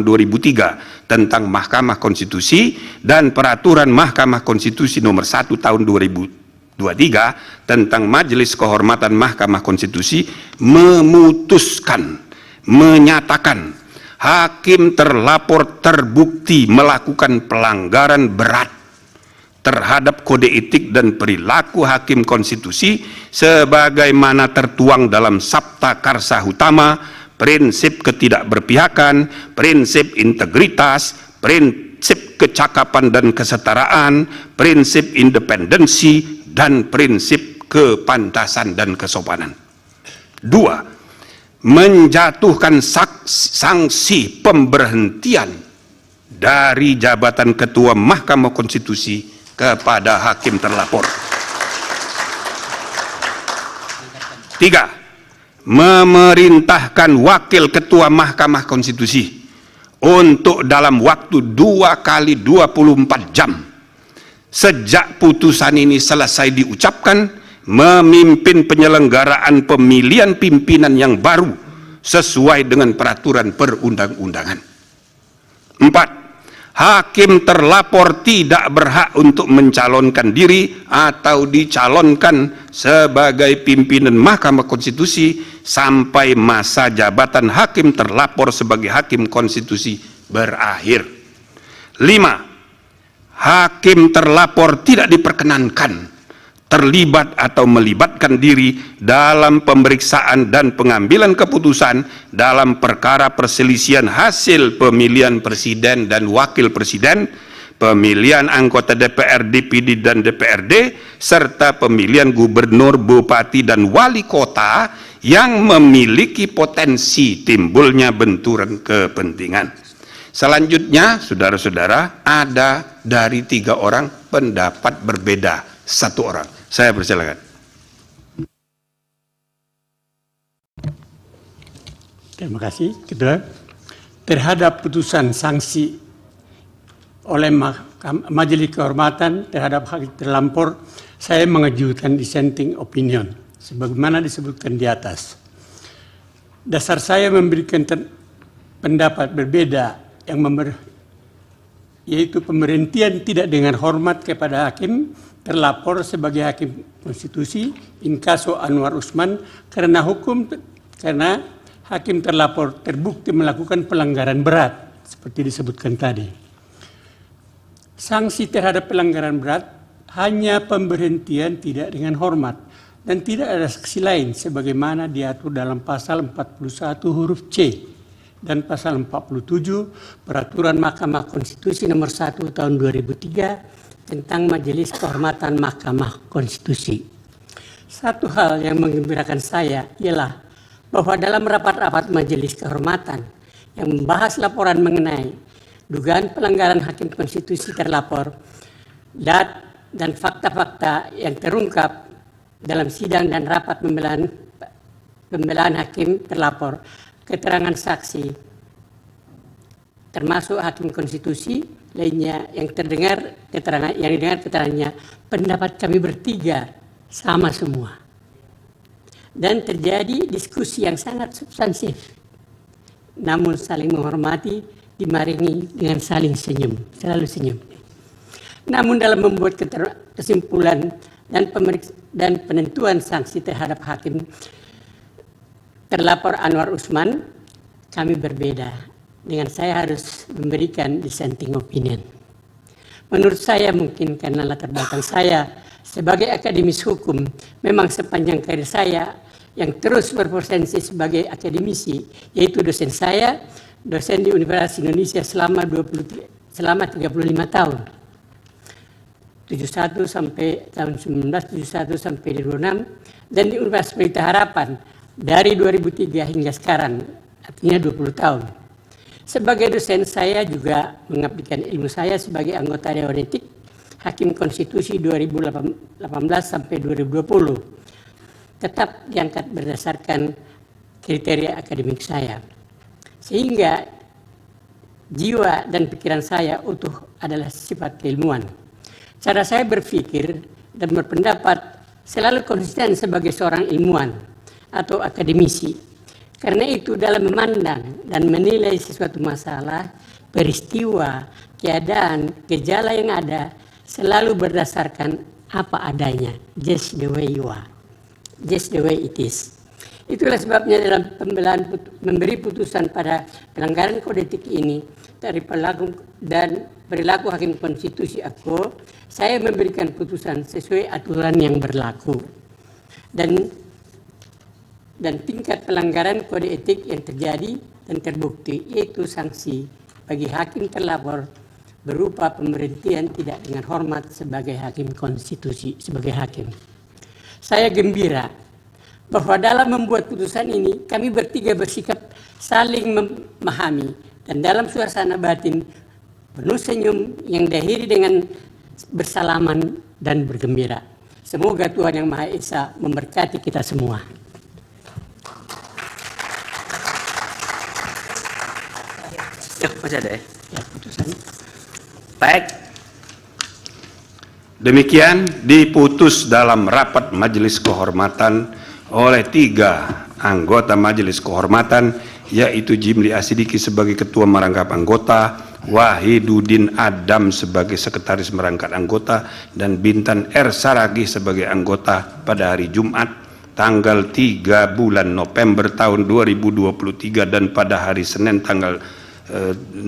2003 tentang Mahkamah Konstitusi dan Peraturan Mahkamah Konstitusi nomor 1 tahun 2023 tentang Majelis Kehormatan Mahkamah Konstitusi menyatakan hakim terlapor terbukti melakukan pelanggaran berat terhadap kode etik dan perilaku hakim konstitusi sebagaimana tertuang dalam Sabta Karsa Utama, prinsip ketidakberpihakan, prinsip integritas, prinsip kecakapan dan kesetaraan, prinsip independensi, dan prinsip kepantasan dan kesopanan. 2. Menjatuhkan sanksi pemberhentian dari jabatan Ketua Mahkamah Konstitusi kepada hakim terlapor. 3. Memerintahkan Wakil Ketua Mahkamah Konstitusi untuk dalam waktu 2 kali 24 jam sejak putusan ini selesai diucapkan memimpin penyelenggaraan pemilihan pimpinan yang baru sesuai dengan peraturan perundang-undangan. 4. Hakim terlapor tidak berhak untuk mencalonkan diri atau dicalonkan sebagai pimpinan Mahkamah Konstitusi sampai masa jabatan hakim terlapor sebagai hakim konstitusi berakhir. 5. Hakim terlapor tidak diperkenankan terlibat atau melibatkan diri dalam pemeriksaan dan pengambilan keputusan dalam perkara perselisihan hasil pemilihan presiden dan wakil presiden, pemilihan anggota DPR, DPD, dan DPRD, serta pemilihan gubernur, bupati, dan wali kota yang memiliki potensi timbulnya benturan kepentingan. Selanjutnya, saudara-saudara, ada dari 3 orang pendapat berbeda 1 orang. Saya persilakan. Terima kasih, Ketua. Terhadap putusan sanksi oleh Majelis Kehormatan terhadap hakim terlapor, saya mengajukan dissenting opinion, sebagaimana disebutkan di atas. Dasar saya memberikan pendapat berbeda yaitu pemberhentian tidak dengan hormat kepada hakim terlapor sebagai hakim konstitusi in caso Anwar Usman karena hakim terlapor terbukti melakukan pelanggaran berat seperti disebutkan tadi. Sanksi terhadap pelanggaran berat hanya pemberhentian tidak dengan hormat dan tidak ada sanksi lain sebagaimana diatur dalam pasal 41 huruf C dan pasal 47 Peraturan Mahkamah Konstitusi nomor 1 tahun 2003 tentang Majelis Kehormatan Mahkamah Konstitusi. Satu hal yang menggembirakan saya ialah bahwa dalam rapat-rapat Majelis Kehormatan yang membahas laporan mengenai dugaan pelanggaran hakim konstitusi terlapor dan fakta-fakta yang terungkap dalam sidang dan rapat pembelaan hakim terlapor, keterangan saksi termasuk hakim konstitusi lainnya yang didengar keterangannya, pendapat kami bertiga sama semua. Dan terjadi diskusi yang sangat substansif, namun saling menghormati, dimaringi dengan saling senyum, selalu senyum. Namun dalam membuat kesimpulan dan penentuan sanksi terhadap hakim terlapor Anwar Usman, kami berbeda. Dengan saya harus memberikan dissenting opinion. Menurut saya mungkin karena latar belakang saya sebagai akademis hukum, memang sepanjang karir saya yang terus berpotensi sebagai akademisi, yaitu dosen saya, dosen di Universitas Indonesia selama 35 tahun. 71 sampai tahun 1971 sampai 2006, dan di Universitas Pelita Harapan dari 2003 hingga sekarang, artinya 20 tahun. Sebagai dosen saya juga mengabdikan ilmu saya sebagai anggota Dewan Etik Hakim Konstitusi 2018 sampai 2020. Tetap diangkat berdasarkan kriteria akademik saya. Sehingga jiwa dan pikiran saya utuh adalah sifat keilmuan. Cara saya berpikir dan berpendapat selalu konsisten sebagai seorang ilmuwan atau akademisi. Karena itu dalam memandang dan menilai sesuatu masalah, peristiwa, keadaan, gejala yang ada selalu berdasarkan apa adanya, just the way you are, just the way it is. Itulah sebabnya dalam pembelaan memberi putusan pada pelanggaran kode etik ini dari perilaku hakim konstitusi aku, saya memberikan putusan sesuai aturan yang berlaku dan tingkat pelanggaran kode etik yang terjadi dan terbukti, yaitu sanksi bagi hakim terlapor berupa pemberhentian tidak dengan hormat sebagai hakim konstitusi, sebagai hakim. Saya gembira bahwa dalam membuat putusan ini kami bertiga bersikap saling memahami dan dalam suasana batin penuh senyum yang diakhiri dengan bersalaman dan bergembira. Semoga Tuhan Yang Maha Esa memberkati kita semua. Ya, masih ada ya? Ya, putusan. Baik. Demikian diputus dalam rapat Majelis Kehormatan oleh 3 anggota Majelis Kehormatan, yaitu Jimli Asidiki sebagai Ketua Merangkap Anggota, Wahidudin Adam sebagai Sekretaris Merangkap Anggota, dan Bintan R. Saragih sebagai anggota pada hari Jumat tanggal 3 bulan November tahun 2023 dan pada hari Senin tanggal 6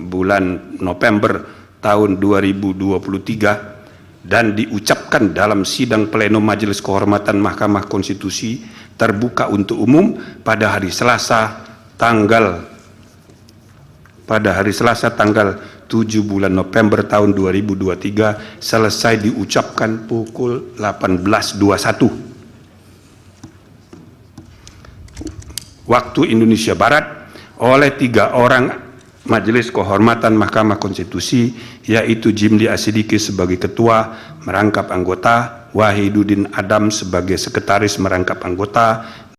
bulan November tahun 2023 dan diucapkan dalam sidang pleno Majelis Kehormatan Mahkamah Konstitusi terbuka untuk umum pada hari Selasa tanggal 7 bulan November tahun 2023 selesai diucapkan pukul 18.21 waktu Indonesia Barat oleh 3 orang Majelis Kehormatan Mahkamah Konstitusi, yaitu Jimli Asidiki sebagai Ketua Merangkap Anggota, Wahidudin Adam sebagai Sekretaris Merangkap Anggota,